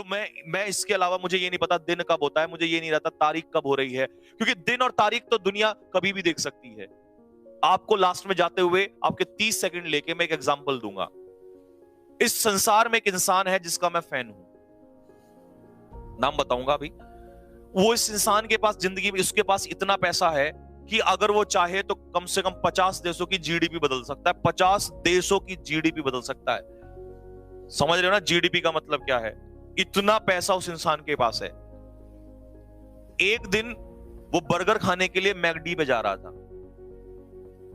तो मैं इसके अलावा मुझे ये नहीं पता दिन कब होता है, मुझे ये नहीं रहता तारीख कब हो रही है, क्योंकि दिन और तारीख तो दुनिया कभी भी देख सकती है। आपको लास्ट में जाते हुए आपके 30 सेकंड लेके मैं एक एग्जांपल दूंगा। इस संसार में एक इंसान है जिसका मैं फैन हूं, नाम बताऊंगा अभी। वो इस इंसान के पास जिंदगी में, उसके पास इतना पैसा है कि अगर वो चाहे तो कम से कम 50 देशों की जीडीपी बदल सकता है। 50 देशों की जीडीपी बदल सकता है। समझ रहे हो ना जीडीपी का मतलब क्या है? इतना पैसा उस इंसान के पास है। एक दिन वो बर्गर खाने के लिए मैकडी पे जा रहा था।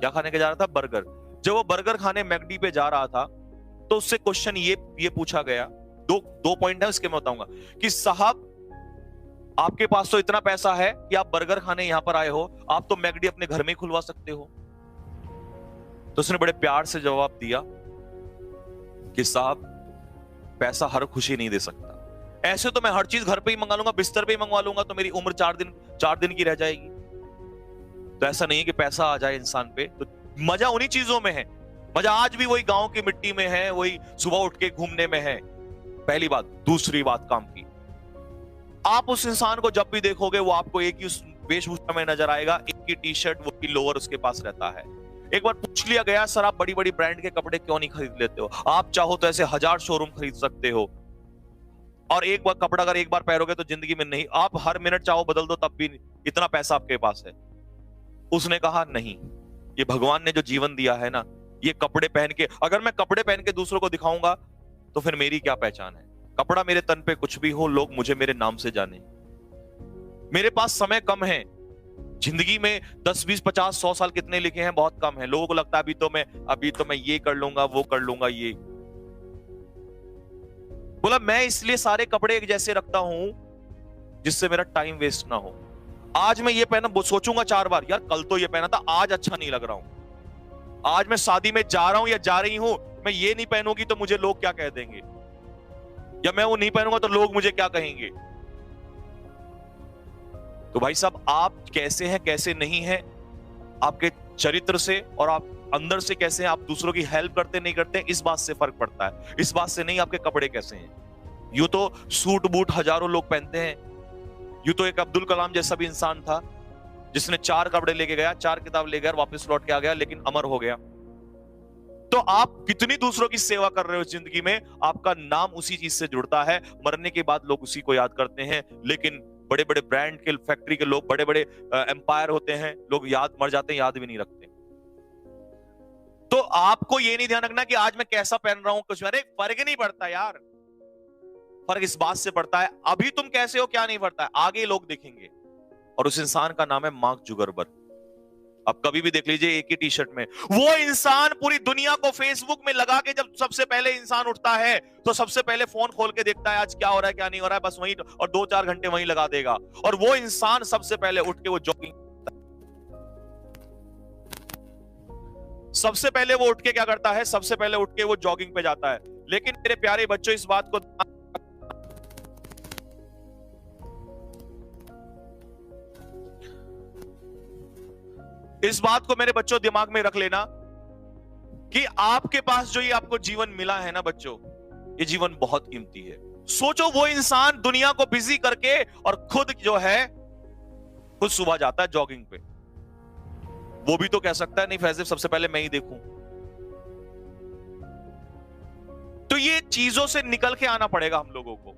क्या खाने के जा रहा था? बर्गर। जब वो बर्गर खाने मैकडी पे जा रहा था तो उससे क्वेश्चन ये पूछा गया, दो पॉइंट है उसके मैं बताऊंगा, कि साहब आपके पास तो इतना पैसा है कि आप बर्गर खाने यहां पर आए हो, आप तो मैकडी अपने घर में ही खुलवा सकते हो। तो उसने बड़े प्यार से जवाब दिया कि साहब पैसा हर खुशी नहीं दे सकता। ऐसे तो मैं हर चीज घर पे ही मंगा लूंगा, बिस्तर पे ही मंगवा लूंगा, तो मेरी उम्र 4 दिन की रह जाएगी। तो ऐसा नहीं है कि पैसा आ जाए इंसान पे तो मजा उन्हीं चीजों में है। मजा आज भी वही गांव की मिट्टी में है, वही सुबह उठ के घूमने में है। पहली बात। दूसरी बात काम की, आप उस इंसान को जब भी देखोगे वो आपको एक ही उस वेशभूषा में नजर आएगा, एक ही टी शर्ट, वो ही लोअर उसके पास रहता है। एक बार पूछ लिया गया, सर आप बड़ी बड़ी ब्रांड के कपड़े क्यों नहीं खरीद लेते हो? आप चाहो तो ऐसे 1000 शोरूम खरीद सकते हो, और एक बार कपड़ा अगर एक बार पहनोगे तो जिंदगी में नहीं, आप हर मिनट चाहो बदल दो तब भी इतना पैसा आपके पास है। उसने कहा नहीं, ये भगवान ने जो जीवन दिया है ना, ये कपड़े पहन के, अगर मैं कपड़े पहन के दूसरों को दिखाऊंगा तो फिर मेरी क्या पहचान है? कपड़ा मेरे तन पे कुछ भी हो, लोग मुझे मेरे नाम से जाने। मेरे पास समय कम है। जिंदगी में 10 20 50 100 साल कितने लिखे हैं? बहुत कम है। लोगों को लगता है अभी तो मैं ये कर लूंगा, वो कर लूंगा। ये बोला मैं इसलिए सारे कपड़े एक जैसे रखता हूं जिससे मेरा टाइम वेस्ट ना हो। आज मैं ये पहना, वो सोचूंगा 4 बार, यार कल तो ये पहना था, आज अच्छा नहीं लग रहा हूं। आज मैं शादी में जा रहा हूं या जा रही हूं, मैं ये नहीं पहनूंगी तो मुझे लोग क्या कह देंगे, या मैं वो नहीं पहनूंगा तो लोग मुझे क्या कहेंगे। तो भाई साहब, आप कैसे हैं कैसे नहीं हैं, आपके चरित्र से और आप अंदर से कैसे हैं, आप दूसरों की हेल्प करते नहीं करते, इस बात से फर्क पड़ता है। इस बात से नहीं आपके कपड़े कैसे हैं। यूं तो सूट बूट हजारों लोग पहनते हैं। यूं तो एक अब्दुल कलाम जैसा भी इंसान था जिसने 4 कपड़े लेके गया, 4 किताब ले गया, वापस लौट के आ गया, लेकिन अमर हो गया। तो आप कितनी दूसरों की सेवा कर रहे हो जिंदगी में, आपका नाम उसी चीज से जुड़ता है। मरने के बाद लोग उसी को याद करते हैं। लेकिन बड़े बड़े ब्रांड के, फैक्ट्री के लोग, बड़े बड़े एम्पायर होते हैं, लोग याद मर जाते हैं, याद भी नहीं रखते। तो आपको ये नहीं ध्यान रखना कि आज मैं कैसा पहन रहा हूं, कुछ अरे फर्क नहीं पड़ता यार। फर्क इस बात से पड़ता है अभी तुम कैसे हो क्या नहीं पड़ता है, आगे लोग देखेंगे। और उस इंसान का नाम है मार्क जुगरबर्ग। आप कभी भी देख लीजिए, एक ही टी शर्ट में वो इंसान पूरी दुनिया को फेसबुक में लगा के, जब सबसे पहले इंसान उठता है तो सबसे पहले फोन खोल के देखता है आज क्या हो रहा है क्या नहीं हो रहा है, बस वहीं, और 2-4 घंटे वहीं लगा देगा। और वो इंसान सबसे पहले उठ के वो जॉगिंग, सबसे पहले वो उठ के क्या करता है, सबसे पहले उठ के वो जॉगिंग पे जाता है। लेकिन मेरे प्यारे बच्चों, इस बात को मेरे बच्चों दिमाग में रख लेना कि आपके पास जो ये आपको जीवन मिला है ना बच्चों, ये जीवन बहुत कीमती है। सोचो वो इंसान दुनिया को बिजी करके और खुद जो है, खुद सुबह जाता है जॉगिंग पे। वो भी तो कह सकता है नहीं फैज़, सबसे पहले मैं ही देखूं। तो ये चीजों से निकल के आना पड़ेगा हम लोगों को।